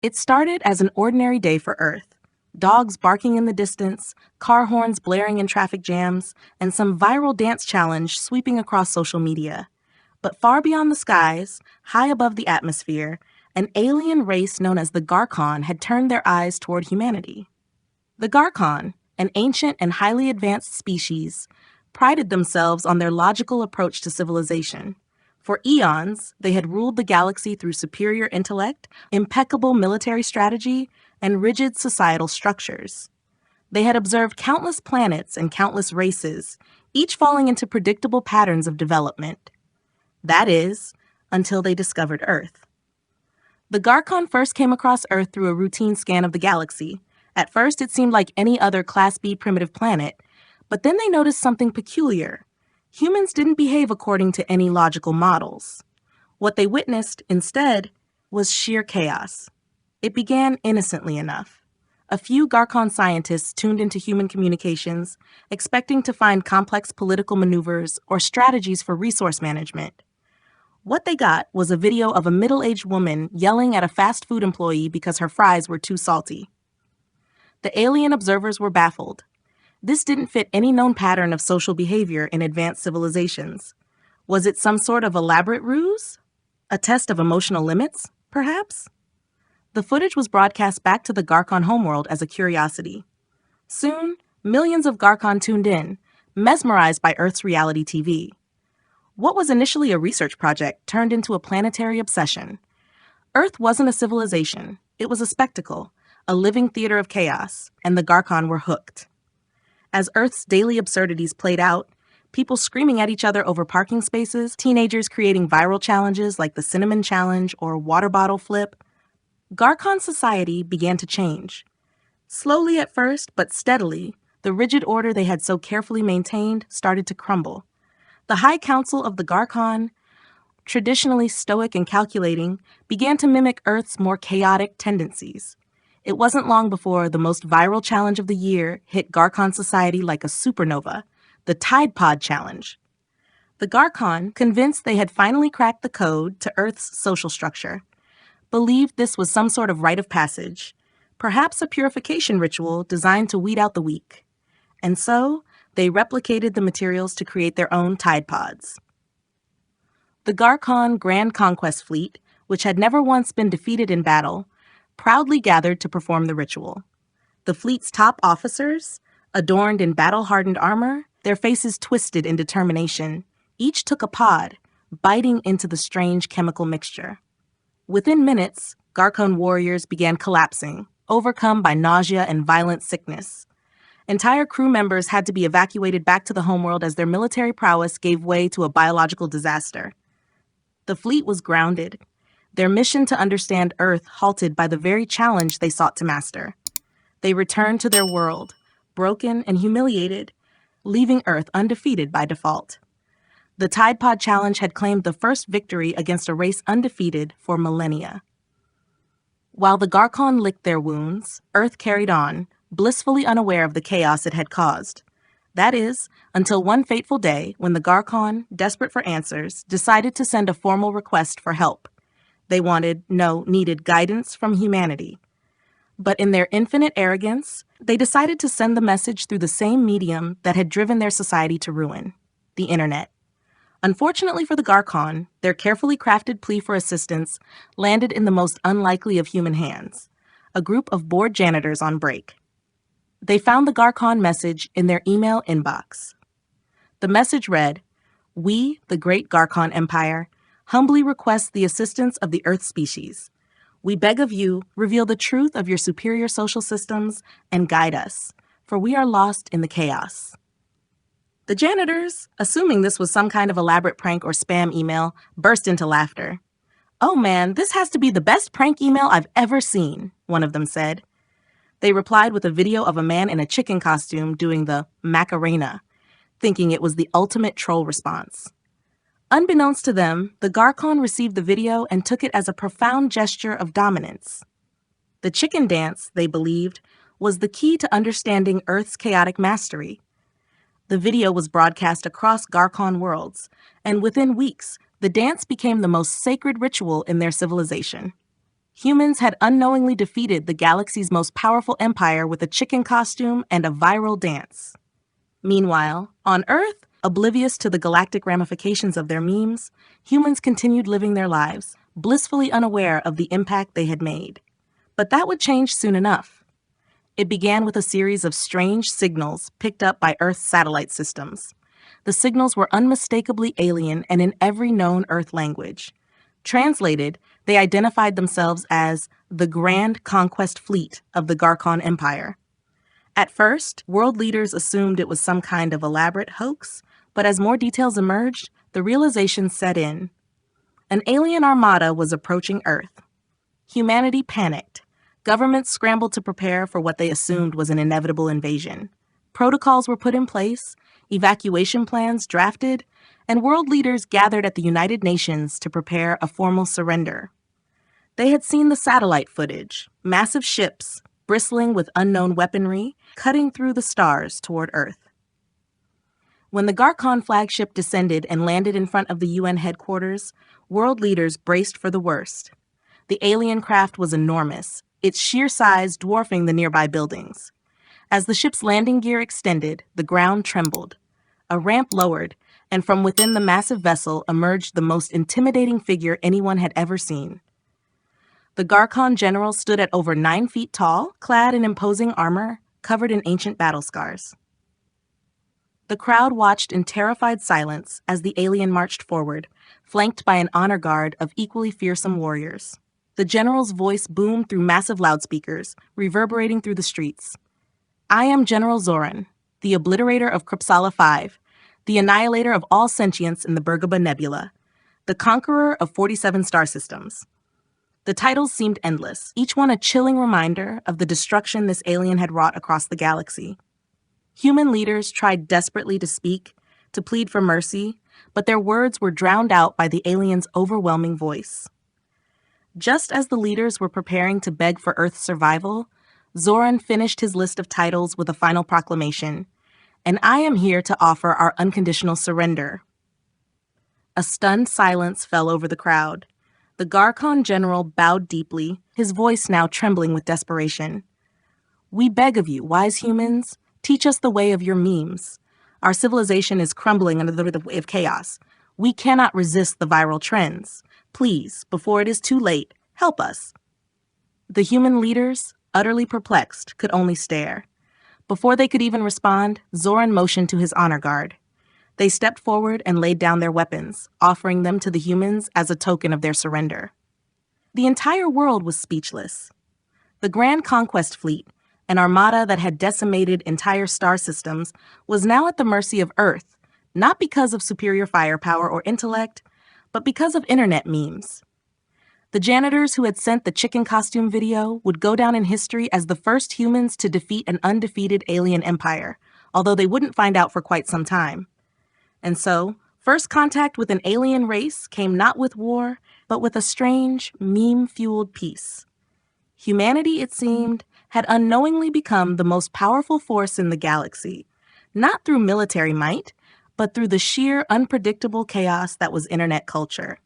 It started as an ordinary day for Earth. Dogs barking in the distance, car horns blaring in traffic jams, and some viral dance challenge sweeping across social media. But far beyond the skies, high above the atmosphere, an alien race known as the Garkon had turned their eyes toward humanity. The Garkon, an ancient and highly advanced species, prided themselves on their logical approach to civilization. For eons, they had ruled the galaxy through superior intellect, impeccable military strategy, and rigid societal structures. They had observed countless planets and countless races, each falling into predictable patterns of development. That is, until they discovered Earth. The Garkon first came across Earth through a routine scan of the galaxy. At first, it seemed like any other Class B primitive planet, but then they noticed something peculiar. Humans didn't behave according to any logical models. What they witnessed, instead, was sheer chaos. It began innocently enough. A few Garkon scientists tuned into human communications, expecting to find complex political maneuvers or strategies for resource management. What they got was a video of a middle-aged woman yelling at a fast food employee because her fries were too salty. The alien observers were baffled. This didn't fit any known pattern of social behavior in advanced civilizations. Was it some sort of elaborate ruse? A test of emotional limits, perhaps? The footage was broadcast back to the Garkon homeworld as a curiosity. Soon, millions of Garkon tuned in, mesmerized by Earth's reality TV. What was initially a research project turned into a planetary obsession. Earth wasn't a civilization. It was a spectacle, a living theater of chaos, and the Garkon were hooked. As Earth's daily absurdities played out, people screaming at each other over parking spaces, teenagers creating viral challenges like the cinnamon challenge or water bottle flip, Garkon society began to change. Slowly at first, but steadily, the rigid order they had so carefully maintained started to crumble. The High Council of the Garkon, traditionally stoic and calculating, began to mimic Earth's more chaotic tendencies. It wasn't long before the most viral challenge of the year hit Garkon society like a supernova, the Tide Pod Challenge. The Garkon, convinced they had finally cracked the code to Earth's social structure, believed this was some sort of rite of passage, perhaps a purification ritual designed to weed out the weak. And so, they replicated the materials to create their own Tide Pods. The Garkon Grand Conquest Fleet, which had never once been defeated in battle, proudly gathered to perform the ritual. The fleet's top officers, adorned in battle-hardened armor, their faces twisted in determination, each took a pod, biting into the strange chemical mixture. Within minutes, Garkon warriors began collapsing, overcome by nausea and violent sickness. Entire crew members had to be evacuated back to the homeworld as their military prowess gave way to a biological disaster. The fleet was grounded, their mission to understand Earth halted by the very challenge they sought to master. They returned to their world, broken and humiliated, leaving Earth undefeated by default. The Tide Pod Challenge had claimed the first victory against a race undefeated for millennia. While the Garkon licked their wounds, Earth carried on, blissfully unaware of the chaos it had caused. That is, until one fateful day when the Garkon, desperate for answers, decided to send a formal request for help. They needed guidance from humanity. But in their infinite arrogance, they decided to send the message through the same medium that had driven their society to ruin, the internet. Unfortunately for the Garkon, their carefully crafted plea for assistance landed in the most unlikely of human hands, a group of bored janitors on break. They found the Garkon message in their email inbox. The message read, "We, the Great Garkon Empire, humbly request the assistance of the Earth species. We beg of you, reveal the truth of your superior social systems and guide us, for we are lost in the chaos." The janitors, assuming this was some kind of elaborate prank or spam email, burst into laughter. "Oh man, this has to be the best prank email I've ever seen," one of them said. They replied with a video of a man in a chicken costume doing the Macarena, thinking it was the ultimate troll response. Unbeknownst to them, the Garkon received the video and took it as a profound gesture of dominance. The chicken dance, they believed, was the key to understanding Earth's chaotic mastery. The video was broadcast across Garkon worlds, and within weeks, the dance became the most sacred ritual in their civilization. Humans had unknowingly defeated the galaxy's most powerful empire with a chicken costume and a viral dance. Meanwhile, on Earth, oblivious to the galactic ramifications of their memes, humans continued living their lives, blissfully unaware of the impact they had made. But that would change soon enough. It began with a series of strange signals picked up by Earth's satellite systems. The signals were unmistakably alien and in every known Earth language. Translated, they identified themselves as the Grand Conquest Fleet of the Garon Empire. At first, world leaders assumed it was some kind of elaborate hoax, but as more details emerged, the realization set in. An alien armada was approaching Earth. Humanity panicked. Governments scrambled to prepare for what they assumed was an inevitable invasion. Protocols were put in place, evacuation plans drafted, and world leaders gathered at the United Nations to prepare a formal surrender. They had seen the satellite footage, massive ships, bristling with unknown weaponry, cutting through the stars toward Earth. When the Garon flagship descended and landed in front of the UN headquarters, world leaders braced for the worst. The alien craft was enormous, its sheer size dwarfing the nearby buildings. As the ship's landing gear extended, the ground trembled. A ramp lowered, and from within the massive vessel emerged the most intimidating figure anyone had ever seen. The Garon general stood at over 9 feet tall, clad in imposing armor, covered in ancient battle scars. The crowd watched in terrified silence as the alien marched forward, flanked by an honor guard of equally fearsome warriors. The general's voice boomed through massive loudspeakers, reverberating through the streets. "I am General Zoran, the obliterator of Kripsala 5, the annihilator of all sentience in the Bergaba Nebula, the conqueror of 47 star systems." The titles seemed endless, each one a chilling reminder of the destruction this alien had wrought across the galaxy. Human leaders tried desperately to speak, to plead for mercy, but their words were drowned out by the alien's overwhelming voice. Just as the leaders were preparing to beg for Earth's survival, Zoran finished his list of titles with a final proclamation, "And I am here to offer our unconditional surrender." A stunned silence fell over the crowd. The Garon general bowed deeply, his voice now trembling with desperation. "We beg of you, wise humans, teach us the way of your memes. Our civilization is crumbling under the weight of chaos. We cannot resist the viral trends. Please, before it is too late, help us." The human leaders, utterly perplexed, could only stare. Before they could even respond, Zoran motioned to his honor guard. They stepped forward and laid down their weapons, offering them to the humans as a token of their surrender. The entire world was speechless. The Grand Conquest Fleet, an armada that had decimated entire star systems, was now at the mercy of Earth, not because of superior firepower or intellect, but because of internet memes. The janitors who had sent the chicken costume video would go down in history as the first humans to defeat an undefeated alien empire, although they wouldn't find out for quite some time. And so, first contact with an alien race came not with war, but with a strange, meme-fueled peace. Humanity, it seemed, had unknowingly become the most powerful force in the galaxy, not through military might, but through the sheer, unpredictable chaos that was internet culture.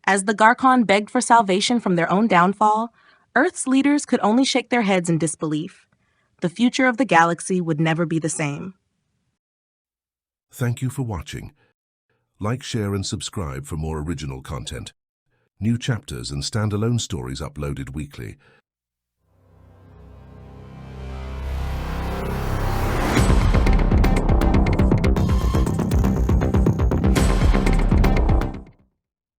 As the Garon begged for salvation from their own downfall, Earth's leaders could only shake their heads in disbelief. The future of the galaxy would never be the same. Thank you for watching. Like, share, and subscribe for more original content. New chapters and standalone stories uploaded weekly.